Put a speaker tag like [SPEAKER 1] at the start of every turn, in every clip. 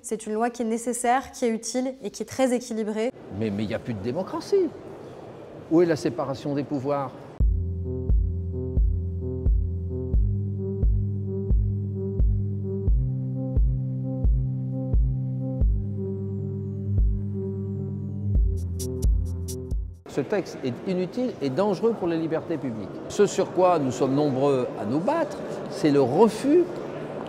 [SPEAKER 1] c'est une loi qui est nécessaire, qui est utile et qui est très équilibrée.
[SPEAKER 2] Mais il n'y a plus de démocratie. Où est la séparation des pouvoirs ? Ce texte est inutile et dangereux pour les libertés publiques. Ce sur quoi nous sommes nombreux à nous battre, c'est le refus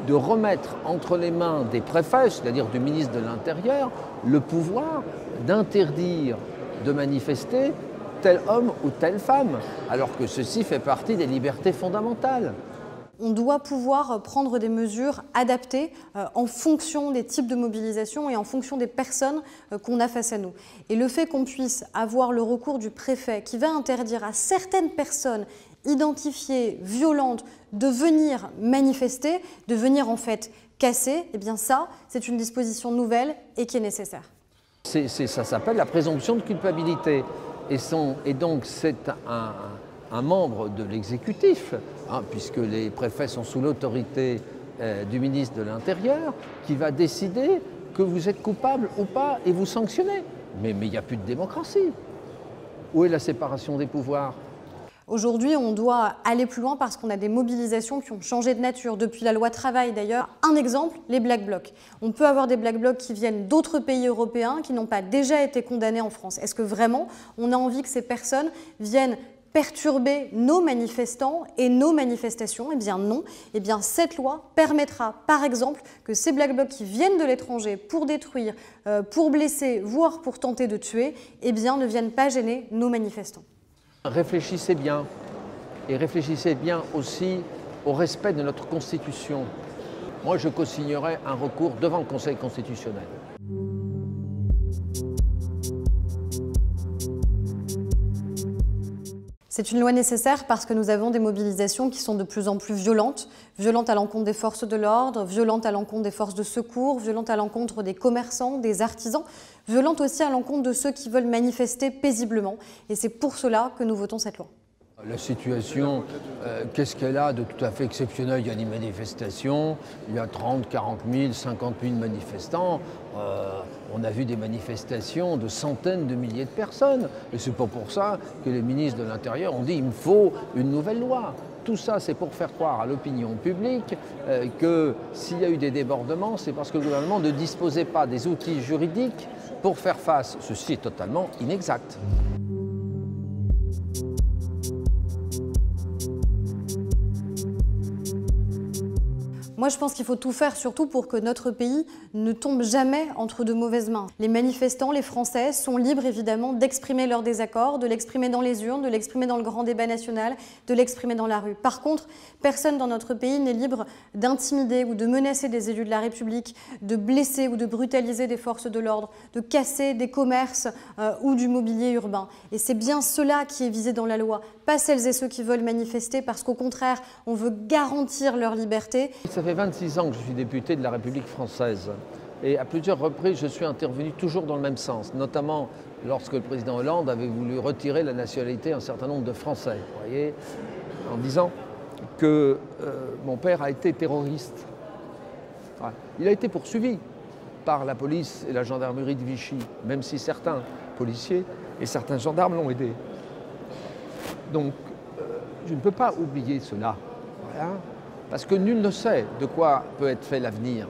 [SPEAKER 2] de remettre entre les mains des préfets, c'est-à-dire du ministre de l'Intérieur, le pouvoir d'interdire de manifester tel homme ou telle femme, alors que ceci fait partie des libertés fondamentales.
[SPEAKER 1] On doit pouvoir prendre des mesures adaptées en fonction des types de mobilisation et en fonction des personnes qu'on a face à nous. Et le fait qu'on puisse avoir le recours du préfet qui va interdire à certaines personnes identifiées, violentes, de venir manifester, de venir en fait casser, eh bien ça, c'est une disposition nouvelle et qui est nécessaire.
[SPEAKER 2] Ça s'appelle la présomption de culpabilité. Et donc c'est un membre de l'exécutif, puisque les préfets sont sous l'autorité du ministre de l'Intérieur, qui va décider que vous êtes coupable ou pas et vous sanctionner. Mais il n'y a plus de démocratie. Où est la séparation des pouvoirs ?
[SPEAKER 1] Aujourd'hui, on doit aller plus loin parce qu'on a des mobilisations qui ont changé de nature depuis la loi travail d'ailleurs. Un exemple, les Black Blocs. On peut avoir des Black Blocs qui viennent d'autres pays européens qui n'ont pas déjà été condamnés en France. Est-ce que vraiment on a envie que ces personnes viennent perturber nos manifestants et nos manifestations? Eh bien non. Eh bien cette loi permettra par exemple que ces Black Blocs qui viennent de l'étranger pour détruire, pour blesser, voire pour tenter de tuer, eh bien ne viennent pas gêner nos manifestants.
[SPEAKER 2] Réfléchissez bien, et réfléchissez bien aussi au respect de notre Constitution. Moi, je co-signerai un recours devant le Conseil constitutionnel.
[SPEAKER 1] C'est une loi nécessaire parce que nous avons des mobilisations qui sont de plus en plus violentes, violentes à l'encontre des forces de l'ordre, violentes à l'encontre des forces de secours, violentes à l'encontre des commerçants, des artisans, violentes aussi à l'encontre de ceux qui veulent manifester paisiblement. Et c'est pour cela que nous votons cette loi.
[SPEAKER 2] La situation, qu'est-ce qu'elle a de tout à fait exceptionnel? Il y a des manifestations, il y a 30, 40 000, 50 000 manifestants. On a vu des manifestations de centaines de milliers de personnes. Et c'est pas pour ça que les ministres de l'Intérieur ont dit qu'il me faut une nouvelle loi. Tout ça, c'est pour faire croire à l'opinion publique que s'il y a eu des débordements, c'est parce que le gouvernement ne disposait pas des outils juridiques pour faire face. Ceci est totalement inexact.
[SPEAKER 1] Moi, je pense qu'il faut tout faire, surtout pour que notre pays ne tombe jamais entre de mauvaises mains. Les manifestants, les Français, sont libres évidemment d'exprimer leur désaccord, de l'exprimer dans les urnes, de l'exprimer dans le grand débat national, de l'exprimer dans la rue. Par contre, personne dans notre pays n'est libre d'intimider ou de menacer des élus de la République, de blesser ou de brutaliser des forces de l'ordre, de casser des commerces ou du mobilier urbain. Et c'est bien cela qui est visé dans la loi, pas celles et ceux qui veulent manifester parce qu'au contraire, on veut garantir leur liberté.
[SPEAKER 2] Ça fait 26 ans que je suis député de la République française et à plusieurs reprises je suis intervenu toujours dans le même sens, notamment lorsque le président Hollande avait voulu retirer la nationalité à un certain nombre de Français, vous voyez, en disant que mon père a été terroriste. Enfin, il a été poursuivi par la police et la gendarmerie de Vichy, même si certains policiers et certains gendarmes l'ont aidé. Donc je ne peux pas oublier cela. Voilà. Parce que nul ne sait de quoi peut être fait l'avenir.